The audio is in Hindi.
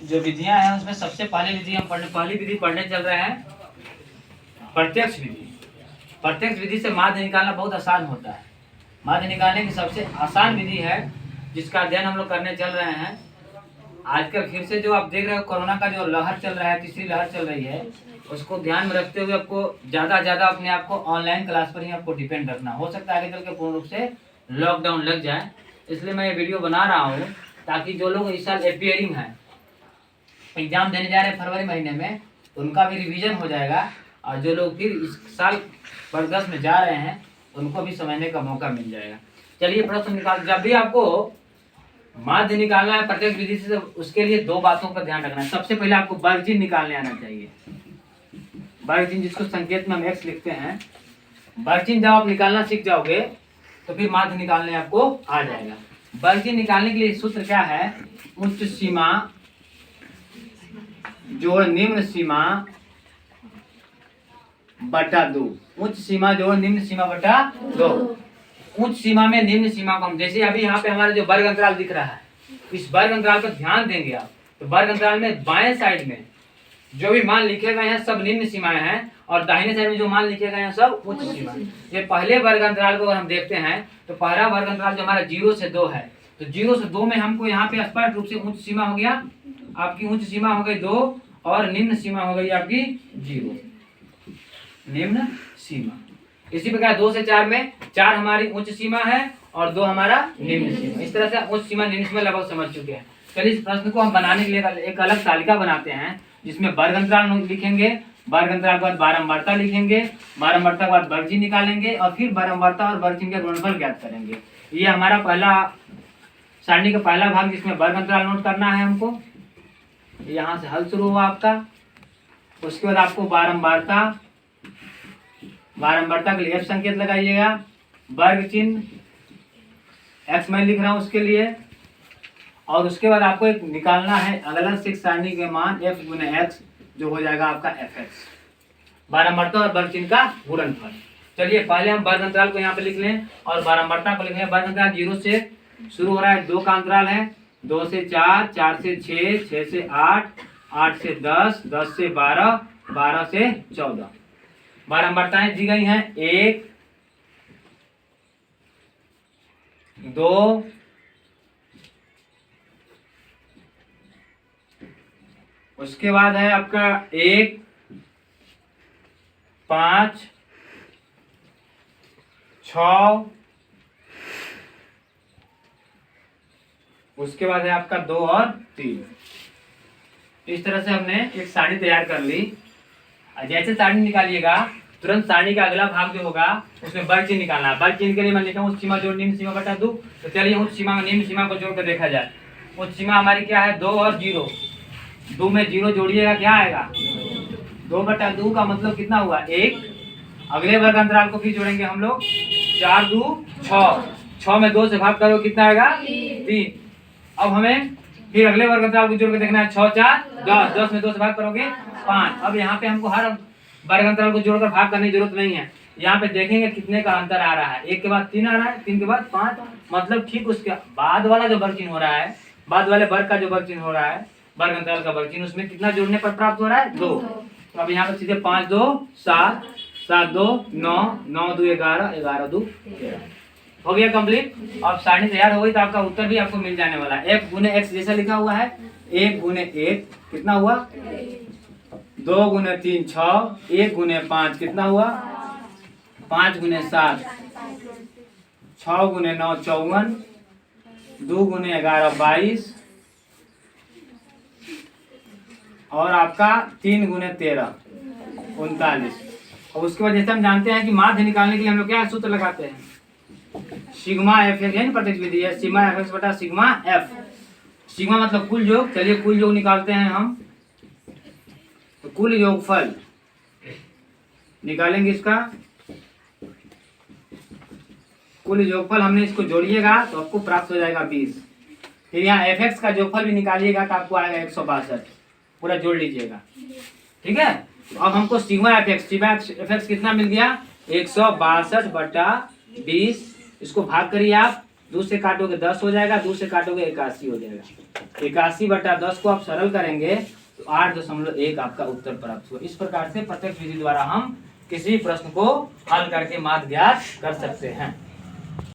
जो विधियां हैं उसमें सबसे पहली विधि पढ़ने चल रहे हैं प्रत्यक्ष विधि। प्रत्यक्ष विधि से माध्य निकालना बहुत आसान होता है। माध्य निकालने की सबसे आसान विधि है जिसका अध्ययन हम लोग करने चल रहे हैं। आजकल फिर से जो आप देख रहे हो कोरोना का जो लहर चल रहा है, तीसरी लहर चल रही है, उसको ध्यान में रखते हुए आपको ज़्यादा अपने आप को ऑनलाइन क्लास पर ही आपको डिपेंड रखना। हो सकता है आगे चल के पूर्ण रूप से लॉकडाउन लग जाए, इसलिए मैं ये वीडियो बना रहा हूँ ताकि जो लोग इस साल अपियरिंग है, एग्जाम देने जा रहे हैं फरवरी महीने में, उनका भी रिवीजन हो जाएगा और जो लोग फिर इस साल वर्ग 10 में जा रहे हैं उनको भी समझने का मौका मिल जाएगा। चलिए प्रश्न निकाल। जब भी आपको माध्य निकालना है प्रत्यक्ष विधि से, तो उसके लिए दो बातों का ध्यान रखना है। सबसे पहले आपको वर्ग चिन्ह निकालने आना चाहिए। वर्ग चिन्ह जिसको संकेत में हम x लिखते हैं, वर्ग चिन्ह जब आप निकालना सीख जाओगे तो फिर माध्य निकालने आपको आ जाएगा। वर्ग चिन्ह निकालने के लिए सूत्र क्या है? उच्च सीमा जोड़ निम्न सीमा बटा 2। उच्च सीमा जोड़ निम्न सीमा बटा 2। उच्च सीमा में निम्न सीमा को हम, जैसे अभी यहाँ पे हमारा जो वर्ग अंतराल दिख रहा है, इस वर्ग अंतराल पर ध्यान देंगे आप, तो वर्ग अंतराल में बाएं साइड में जो भी मान लिखे गए हैं सब निम्न सीमाएं हैं और दाहिने साइड में जो मान लिखे गए हैं सब उच्च सीमा। ये पहले वर्ग अंतराल को अगर हम देखते हैं तो पहला वर्ग अंतराल जो हमारा 0 से 2 है, तो 0 से 2 में हमको यहाँ पे स्पष्ट रूप से उच्च सीमा हो गया, आपकी उच्च सीमा हो गई 2 और निम्न सीमा हो गई आपकी 0, निम्न सीमा। इसी प्रकार 2 से 4 में 4 हमारी उच्च सीमा है और 2 हमारा निम्न सीमा। इस तरह से उच्च सीमा निम्न सीमा लगभग समझ चुके हैं। चलिए इस प्रश्न को हम बनाने के लिए एक अलग तालिका बनाते हैं जिसमें वर्ग अंतराल लिखेंगे, वर्ग अंतराल के बाद बारंबारता लिखेंगे, बारंबारता के बाद वर्ग चिन्ह निकालेंगे और फिर बारंबारता और वर्ग चिन्ह का गुणनफल ज्ञात करेंगे। ये हमारा पहला सारणी का पहला भाग जिसमें वर्ग अंतराल नोट करना है हमको। यहाँ से हल शुरू हुआ आपका। उसके बाद आपको बारंबारता के लिए F संकेत लगाइएगा, वर्ग चिन्ह x मैं लिख रहा हूँ उसके लिए, और उसके बाद आपको एक निकालना है अगला से सारणी के मान f गुने x जो हो जाएगा आपका fx, बारंबारता और वर्ग चिन्ह का गुणनफल। चलिए पहले हम वर्ग अंतराल को यहाँ पे लिख लें और बारंबारता को लिख लें। वर्ग अंतराल 0 से शुरू हो रहा है, 2 का अंतराल है, 2 से 4, 4 से 6, 6 से 8, 8 से 10, 10 से 12, 12 से 14। बारंबारताएं दी गई हैं 1, 2, उसके बाद है आपका 1, 5, 6, उसके बाद है आपका 2 और 3। इस तरह से हमने एक सारणी तैयार कर ली। जैसे सारणी निकालिएगा तुरंत सारणी का अगला भाग जो होगा उसमें वर्ग चिन्ह निकालना है। वर्ग चिन्ह के लिए मैं लिखा हूँ उच्च सीमा जोड़ निम्न सीमा बटा 2। तो चलिए उच्च सीमा में निम्न सीमा को जोड़ कर देखा जाए। उच्च सीमा हमारी क्या है? 2 और 0। 2 में 0 जोड़िएगा क्या आएगा? 2 बटा 2 का मतलब कितना हुआ? 1। अगले वर्ग अंतराल को फिर जोड़ेंगे हम लोग, 4 2 6। 6 में 2 से भाग करो कितना आएगा? 3। अब हमें फिर अगले वर्ग अंतराल को जोड़ के देखना है, 6 4 10। 10 में 2 से भाग करोगे 5। अब यहाँ पे हमको हर वर्ग अंतराल को जोड़कर भाग करने की जरूरत नहीं है। यहाँ पे देखेंगे कितने का अंतर आ रहा है। 1 के बाद 3 आ रहा है, 3 के बाद 5, मतलब ठीक उसके बाद वाला जो वर्ग चिन्ह हो रहा है, बाद वाले वर्ग का जो वर्ग चिन्ह हो रहा है, वर्ग अंतराल का वर्ग चिन्ह, उसमें कितना जोड़ने पर प्राप्त हो रहा है? 2। तो अब यहाँ पे सीधे 5 2 7, 7 2 9, 9 2 11, 11 2 13 हो गया कंप्लीट। अब सारणी तैयार हो गई तो आपका उत्तर भी आपको मिल जाने वाला है। f गुने x जैसा लिखा हुआ है, 1 गुने 1 कितना हुआ? 2 गुने 3 6, 1 गुने 5 कितना हुआ? 5 गुने 7, 6 गुने 9 54, 2 गुने 11 22 और आपका 3 गुने 13 39। और उसके बाद जैसे हम जानते हैं कि माध्य निकालने के लिए हम लोग क्या सूत्र लगाते हैं? सिग्मा एफ है प्रत्यक्ष विधि है, सिग्मा एफ एक्स बटा सिग्मा एफ। सिग्मा मतलब कुल योग। चलिए कुल योग निकालते हैं हम। तो कुल योगफल निकालेंगे इसका। कुल योगफल हमने इसको जोड़िएगा तो आपको प्राप्त हो जाएगा 20। फिर यहाँ एफ एक्स का योगफल भी निकालिएगा तो आपको आएगा 162। पूरा जोड़ लीजिएगा, ठीक है। अब हमको सिग्मा एफ एक्स कितना मिल गया? 162 बटा 20। इसको भाग करिए आप 2 से काटोगे 10 हो जाएगा, 2 से काटोगे 81 हो जाएगा। 81/10 को आप सरल करेंगे तो 8.1 आपका उत्तर प्राप्त हुआ। इस प्रकार से प्रत्यक्ष विधि द्वारा हम किसी प्रश्न को हल करके माध्य ज्ञात कर सकते हैं।